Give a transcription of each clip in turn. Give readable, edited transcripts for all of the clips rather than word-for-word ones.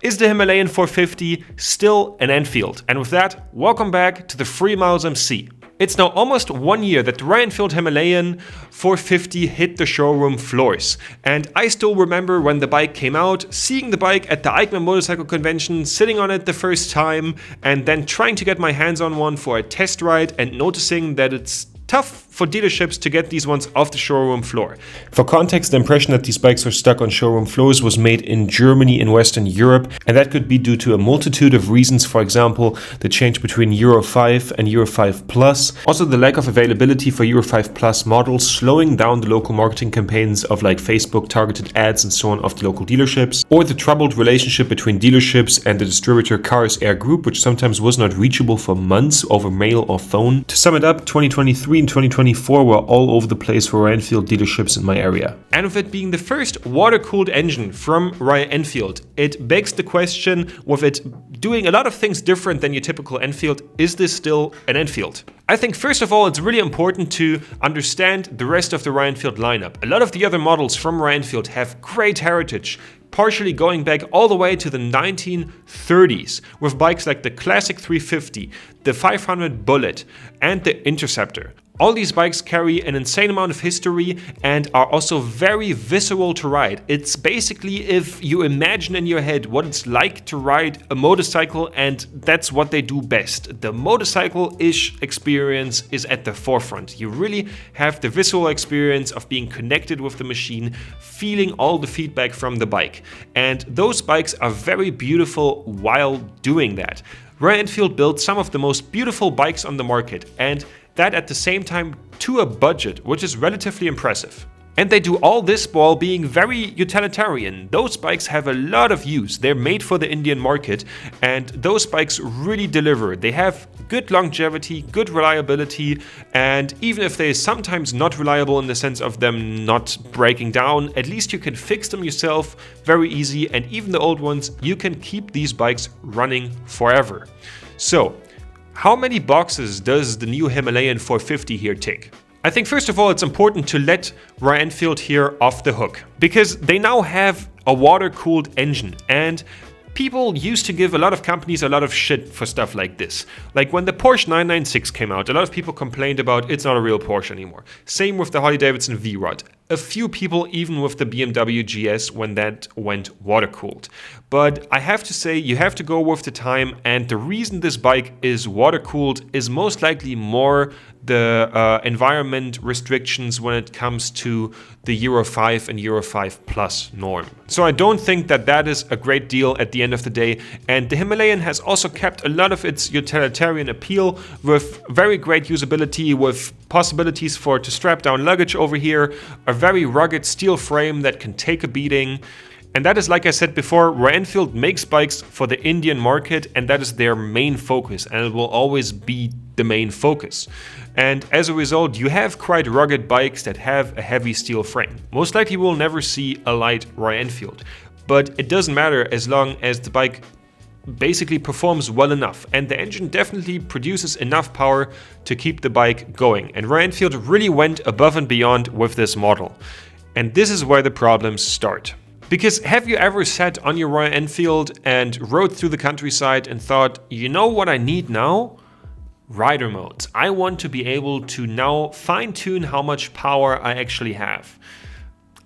Is the Himalayan 450 still an Enfield? And with that, welcome back to the Free Miles MC. It's now almost 1 year that the Royal Enfield Himalayan 450 hit the showroom floors. And I still remember when the bike came out, seeing the bike at the EICMA motorcycle convention, sitting on it the first time, and then trying to get my hands on one for a test ride and noticing that it's tough for dealerships to get these ones off the showroom floor. For context, the impression that these bikes are stuck on showroom floors was made in Germany and Western Europe, and that could be due to a multitude of reasons. For example, the change between Euro 5 and Euro 5 Plus, also the lack of availability for Euro 5 Plus models, slowing down the local marketing campaigns of like Facebook targeted ads and so on of the local dealerships, or the troubled relationship between dealerships and the distributor Cars Air Group, which sometimes was not reachable for months over mail or phone. To sum it up, 2023 and 2024 were all over the place for Royal Enfield dealerships in my area. And with it being the first water-cooled engine from Royal Enfield, it begs the question, with it doing a lot of things different than your typical Enfield, is this still an Enfield? I think first of all, it's really important to understand the rest of the Royal Enfield lineup. A lot of the other models from Royal Enfield have great heritage, partially going back all the way to the 1930s, with bikes like the Classic 350, the 500 Bullet, and the Interceptor. All these bikes carry an insane amount of history and are also very visceral to ride. It's basically if you imagine in your head what it's like to ride a motorcycle, and that's what they do best. The motorcycle-ish experience is at the forefront. You really have the visceral experience of being connected with the machine, feeling all the feedback from the bike. And those bikes are very beautiful while doing that. Royal Enfield built some of the most beautiful bikes on the market, and that at the same time to a budget, which is relatively impressive. And they do all this while being very utilitarian. Those bikes have a lot of use. They're made for the Indian market, and those bikes really deliver. They have good longevity, good reliability, and even if they're sometimes not reliable in the sense of them not breaking down, at least you can fix them yourself very easy, and even the old ones, you can keep these bikes running forever. So, how many boxes does the new Himalayan 450 here tick? I think first of all, it's important to let Royal Enfield here off the hook, because they now have a water-cooled engine, and people used to give a lot of companies a lot of shit for stuff like this. Like when the Porsche 996 came out, a lot of people complained about it's not a real Porsche anymore. Same with the Harley-Davidson V-Rod. A few people even with the BMW GS when that went water-cooled. But I have to say, you have to go with the time, and the reason this bike is water-cooled is most likely more the environment restrictions when it comes to the Euro 5 and Euro 5 Plus norm. So I don't think that that is a great deal at the end of the day, and the Himalayan has also kept a lot of its utilitarian appeal with very great usability, with possibilities for to strap down luggage over here, a very rugged steel frame that can take a beating. And that is, like I said before, Royal Enfield makes bikes for the Indian market, and that is their main focus, and it will always be the main focus. And as a result, you have quite rugged bikes that have a heavy steel frame. Most likely you will never see a light Royal Enfield, but it doesn't matter as long as the bike basically performs well enough, and the engine definitely produces enough power to keep the bike going. And Royal Enfield really went above and beyond with this model. And this is where the problems start. Because have you ever sat on your Royal Enfield and rode through the countryside and thought, you know what I need now? Rider modes. I want to be able to now fine-tune how much power I actually have.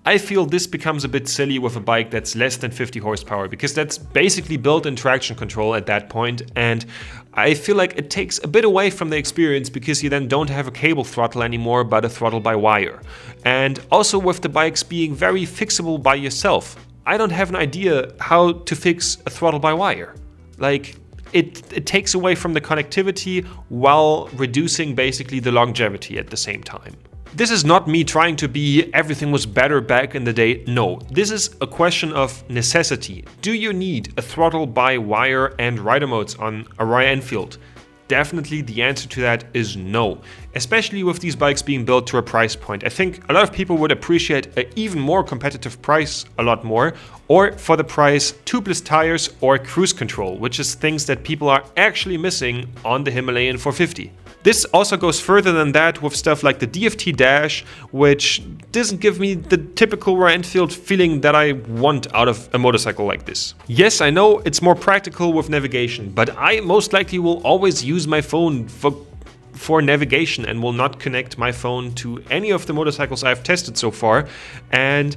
I feel this becomes a bit silly with a bike that's less than 50 horsepower, because that's basically built-in traction control at that point, and I feel like it takes a bit away from the experience because you then don't have a cable throttle anymore but a throttle by wire. And also with the bikes being very fixable by yourself, I don't have an idea how to fix a throttle by wire. Like, it takes away from the connectivity while reducing basically the longevity at the same time. This is not me trying to be everything was better back in the day. No, this is a question of necessity. Do you need a throttle by wire and rider modes on a Royal Enfield? Definitely the answer to that is no, especially with these bikes being built to a price point. I think a lot of people would appreciate an even more competitive price a lot more, or for the price tubeless tires or cruise control, which is things that people are actually missing on the Himalayan 450. This also goes further than that with stuff like the DFT Dash, which doesn't give me the typical Royal Enfield feeling that I want out of a motorcycle like this. Yes, I know it's more practical with navigation, but I most likely will always use my phone for navigation and will not connect my phone to any of the motorcycles I've tested so far. And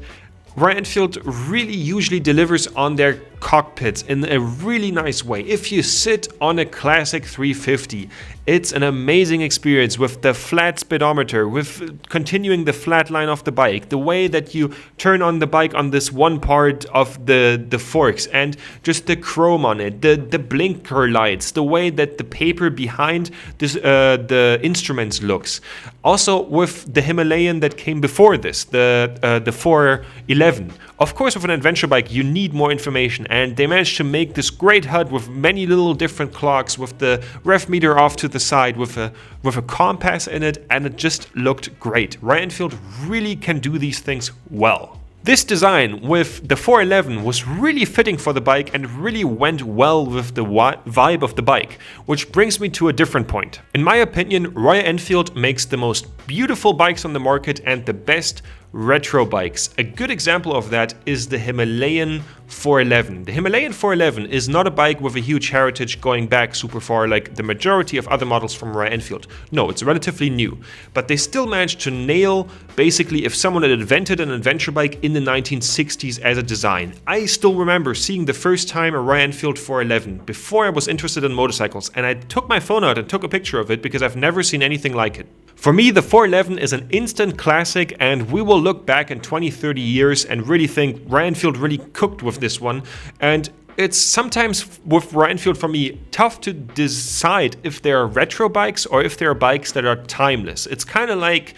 Royal Enfield really usually delivers on their cockpits in a really nice way. If you sit on a classic 350, it's an amazing experience with the flat speedometer, with continuing the flat line of the bike, the way that you turn on the bike on this one part of the forks, and just the chrome on it, the blinker lights, the way that the paper behind this, the instruments looks. Also with the Himalayan that came before this, the 411. Of course, with an adventure bike, you need more information, and they managed to make this great HUD with many little different clocks, with the ref meter off to the side, with a compass in it, and it just looked great. Royal Enfield really can do these things well. This design with the 411 was really fitting for the bike and really went well with the vibe of the bike, which brings me to a different point. In my opinion, Royal Enfield makes the most beautiful bikes on the market and the best retro bikes. A good example of that is the Himalayan 411. The Himalayan 411 is not a bike with a huge heritage going back super far like the majority of other models from Royal Enfield. No, it's relatively new, but they still managed to nail basically if someone had invented an adventure bike in the 1960s as a design. I still remember seeing the first time a Royal Enfield 411 before I was interested in motorcycles, and I took my phone out and took a picture of it because I've never seen anything like it. For me, the 411 is an instant classic, and we will look back in 20-30 years and really think Royal Enfield really cooked with this one. And it's sometimes with Royal Enfield for me tough to decide if they are retro bikes or if they are bikes that are timeless. It's kind of like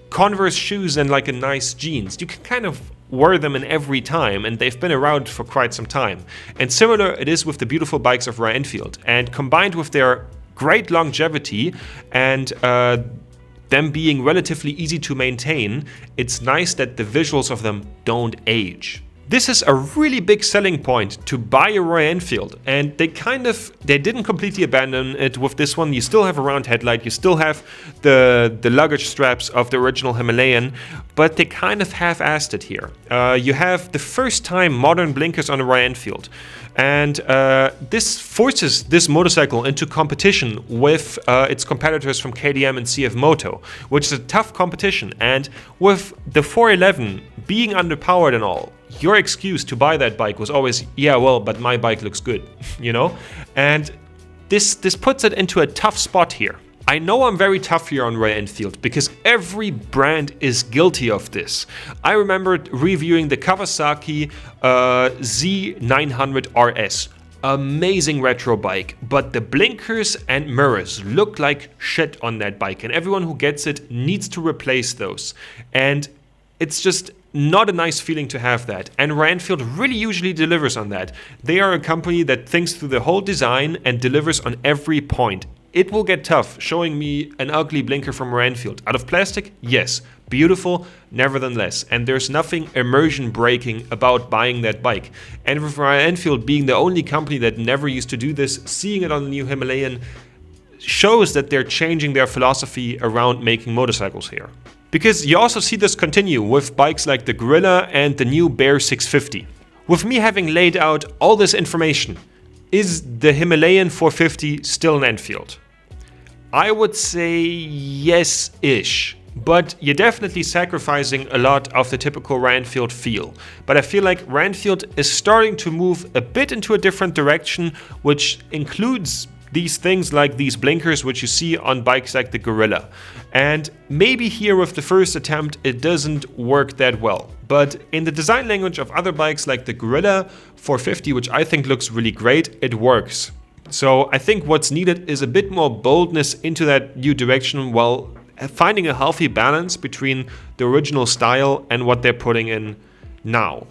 Converse shoes and like a nice jeans. You can kind of wear them in every time, and they've been around for quite some time. And similar it is with the beautiful bikes of Royal Enfield. And combined with their great longevity and them being relatively easy to maintain, it's nice that the visuals of them don't age. This is a really big selling point to buy a Royal Enfield, and they didn't completely abandon it with this one. You still have a round headlight, you still have the luggage straps of the original Himalayan, but they kind of half-assed it here. You have the first time modern blinkers on a Royal Enfield, and this forces this motorcycle into competition with its competitors from KTM and CF Moto, which is a tough competition. And with the 411 being underpowered and all, your excuse to buy that bike was always, yeah, well, but my bike looks good, you know? And this puts it into a tough spot here. I know I'm very tough here on Royal Enfield because every brand is guilty of this. I remember reviewing the Kawasaki Z900 RS. Amazing retro bike, but the blinkers and mirrors look like shit on that bike, and everyone who gets it needs to replace those. And it's just not a nice feeling to have that. And Royal Enfield really usually delivers on that. They are a company that thinks through the whole design and delivers on every point. It will get tough showing me an ugly blinker from Royal Enfield. Out of plastic? Yes. Beautiful, nevertheless. And there's nothing immersion breaking about buying that bike. And with Royal Enfield being the only company that never used to do this, seeing it on the new Himalayan shows that they're changing their philosophy around making motorcycles here. Because you also see this continue with bikes like the Gorilla and the new Bear 650. With me having laid out all this information, is the Himalayan 450 still an Enfield? I would say yes-ish, but you're definitely sacrificing a lot of the typical Royal Enfield feel. But I feel like Royal Enfield is starting to move a bit into a different direction, which includes these things like these blinkers which you see on bikes like the Gorilla. And maybe here with the first attempt it doesn't work that well. But in the design language of other bikes like the Gorilla 450, which I think looks really great, it works. So I think what's needed is a bit more boldness into that new direction while finding a healthy balance between the original style and what they're putting in now.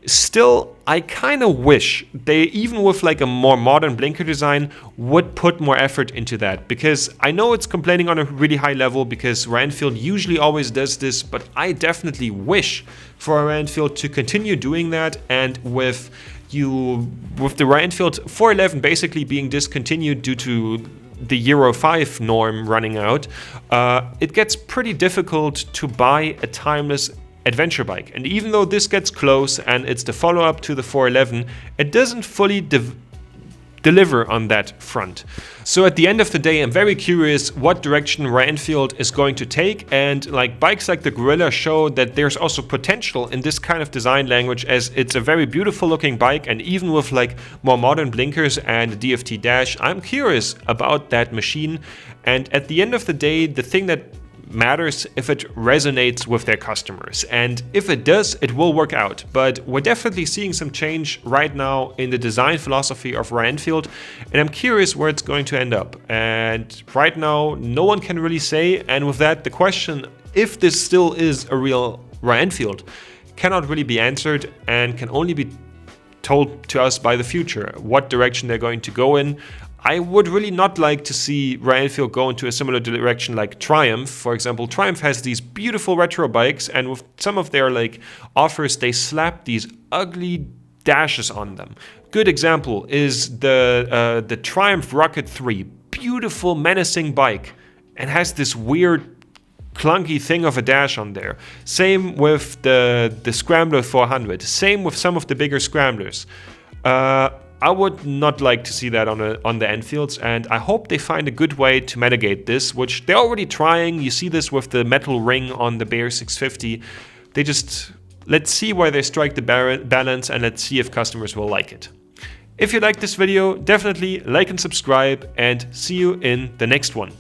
Still, I kind of wish they, even with like a more modern blinker design, would put more effort into that. Because I know it's complaining on a really high level because Royal Enfield usually always does this, but I definitely wish for Royal Enfield to continue doing that. And with the Royal Enfield 411 basically being discontinued due to the Euro 5 norm running out, it gets pretty difficult to buy a timeless adventure bike. And even though this gets close and it's the follow-up to the 411, it doesn't fully deliver on that front. So at the end of the day, I'm very curious what direction Royal Enfield is going to take, and like bikes like the Gorilla show that there's also potential in this kind of design language, as it's a very beautiful looking bike, and even with like more modern blinkers and a DFT dash, I'm curious about that machine. And at the end of the day, the thing that matters if it resonates with their customers, and if it does, it will work out. But we're definitely seeing some change right now in the design philosophy of Royal Enfield, and I'm curious where it's going to end up. And right now no one can really say, and with that, the question if this still is a real Royal Enfield cannot really be answered and can only be told to us by the future, what direction they're going to go in. I would really not like to see Royal Enfield go into a similar direction like Triumph. For example, Triumph has these beautiful retro bikes, and with some of their like offers, they slap these ugly dashes on them. Good example is the Triumph Rocket 3, beautiful menacing bike, and has this weird clunky thing of a dash on there. Same with the Scrambler 400. Same with some of the bigger Scramblers. I would not like to see that on the Enfields, and I hope they find a good way to mitigate this, which they're already trying. You see this with the metal ring on the Bear 650. Let's see where they strike the balance, and let's see if customers will like it. If you like this video, definitely like and subscribe, and see you in the next one.